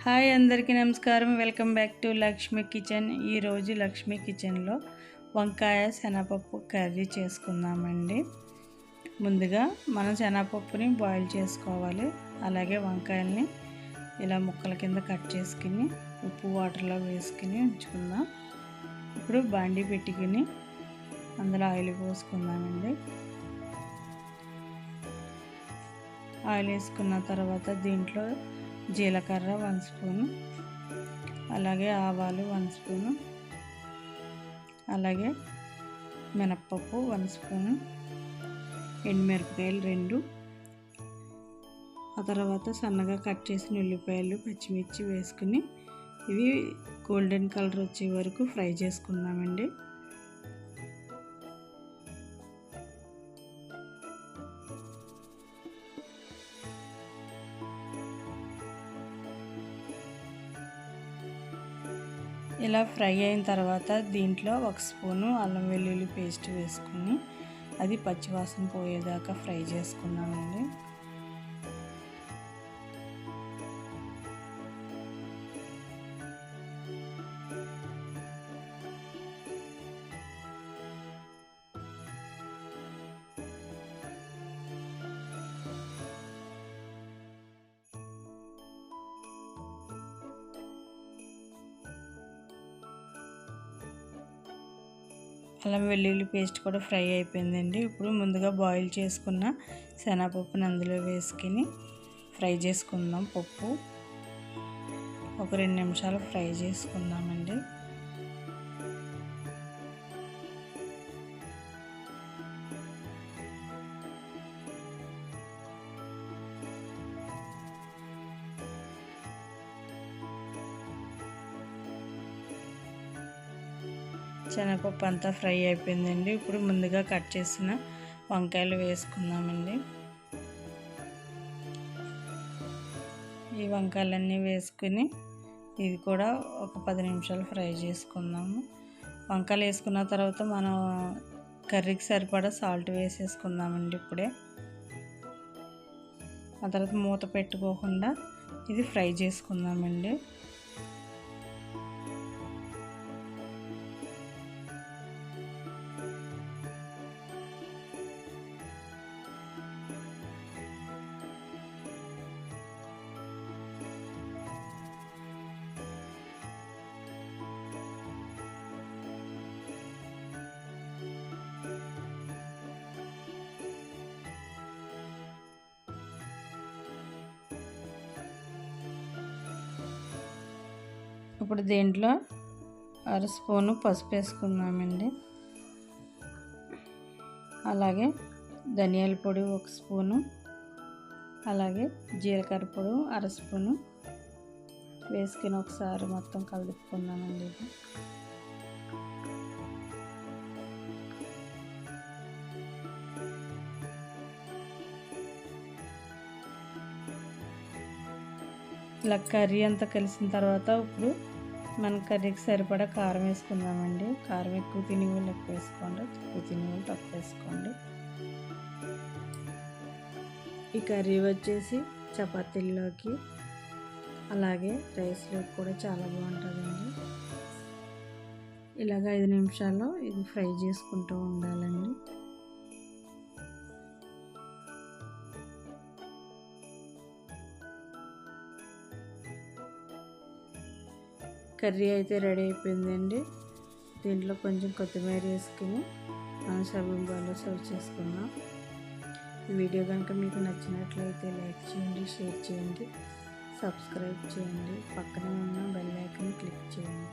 Hi అందరికీ నమస్కారం. Welcome back to Lakshmi kitchen. ఈరోజు లక్ష్మి కిచెన్లో వంకాయ శనగపప్పు కర్రీ చేసుకుందామండి. ముందుగా మనం శనగపప్పుని బాయిల్ చేసుకోవాలి. అలాగే వంకాయల్ని ఇలా ముక్కల కింద కట్ చేసుకుని ఉప్పు వాటర్లో వేసుకుని ఉంచుకుందాం. ఇప్పుడు బాండీ పెట్టుకుని అందులో ఆయిల్ పోసుకుందామండి. ఆయిల్ వేసుకున్న తర్వాత దీంట్లో జీలకర్ర 1 స్పూను, అలాగే ఆవాలు 1 స్పూను, అలాగే మినప్పప్పు 1 స్పూను, ఎండుమిరపకాయలు 2, ఆ తర్వాత సన్నగా కట్ చేసిన ఉల్లిపాయలు పచ్చిమిర్చి వేసుకుని ఇవి గోల్డెన్ కలర్ వచ్చే వరకు ఫ్రై చేసుకుందామండి. ఇలా ఫ్రై అయిన తర్వాత దీంట్లో 1 స్పూను అల్లం వెల్లుల్లి పేస్ట్ వేసుకుని అది పచ్చివాసన పోయేదాకా ఫ్రై చేసుకున్నామండి. అల్లం వెల్లుల్లి పేస్ట్ కూడా ఫ్రై అయిపోయిందండి. ఇప్పుడు ముందుగా బాయిల్ చేసుకున్న శనగపప్పుని అందులో వేసుకుని ఫ్రై చేసుకుందాం. పప్పు ఒక 2 నిమిషాలు ఫ్రై చేసుకుందామండి. శనగపప్పు అంతా ఫ్రై అయిపోయిందండి. ఇప్పుడు ముందుగా కట్ చేసిన వంకాయలు వేసుకుందామండి. ఈ వంకాయలన్నీ వేసుకుని ఇది కూడా ఒక 10 నిమిషాలు ఫ్రై చేసుకుందాము. వంకాయలు వేసుకున్న తర్వాత మనం కర్రీకి సరిపడా సాల్ట్ వేసేసుకుందామండి. ఇప్పుడే ఆ తర్వాత మూత పెట్టుకోకుండా ఇది ఫ్రై చేసుకుందామండి. ఇప్పుడు దీంట్లో 1/2 స్పూను పసుపు వేసుకుందామండి. అలాగే ధనియాల పొడి 1 స్పూను, అలాగే జీలకర్ర పొడి 1/2 స్పూను వేసుకుని ఒకసారి మొత్తం కలుపుకుందామండి. ఇలా కర్రీ అంతా కలిసిన తర్వాత ఇప్పుడు మన కర్రీకి సరిపడా కారం వేసుకుందామండి. కారం ఎక్కువ తినే వాళ్ళు ఎక్కువ వేసుకోండి, తక్కువ తినే వాళ్ళు తక్కువ వేసుకోండి. ఈ కర్రీ వచ్చేసి చపాతీల్లోకి అలాగే రైస్లోకి కూడా చాలా బాగుంటుందండి. ఇలాగ 5 నిమిషాల్లో ఇది ఫ్రై చేసుకుంటూ ఉండాలండి. కర్రీ అయితే రెడీ అయిపోయిందండి. దీంట్లో కొంచెం కొత్తిమీర వేసుకుని మనం సర్వింగ్ బౌల్లో సర్వ్ చేసుకుందాం. ఈ వీడియో కనుక మీకు నచ్చినట్లయితే లైక్ చేయండి, షేర్ చేయండి, సబ్స్క్రైబ్ చేయండి, పక్కనే ఉన్న బెల్ ఐకాన్ క్లిక్ చేయండి.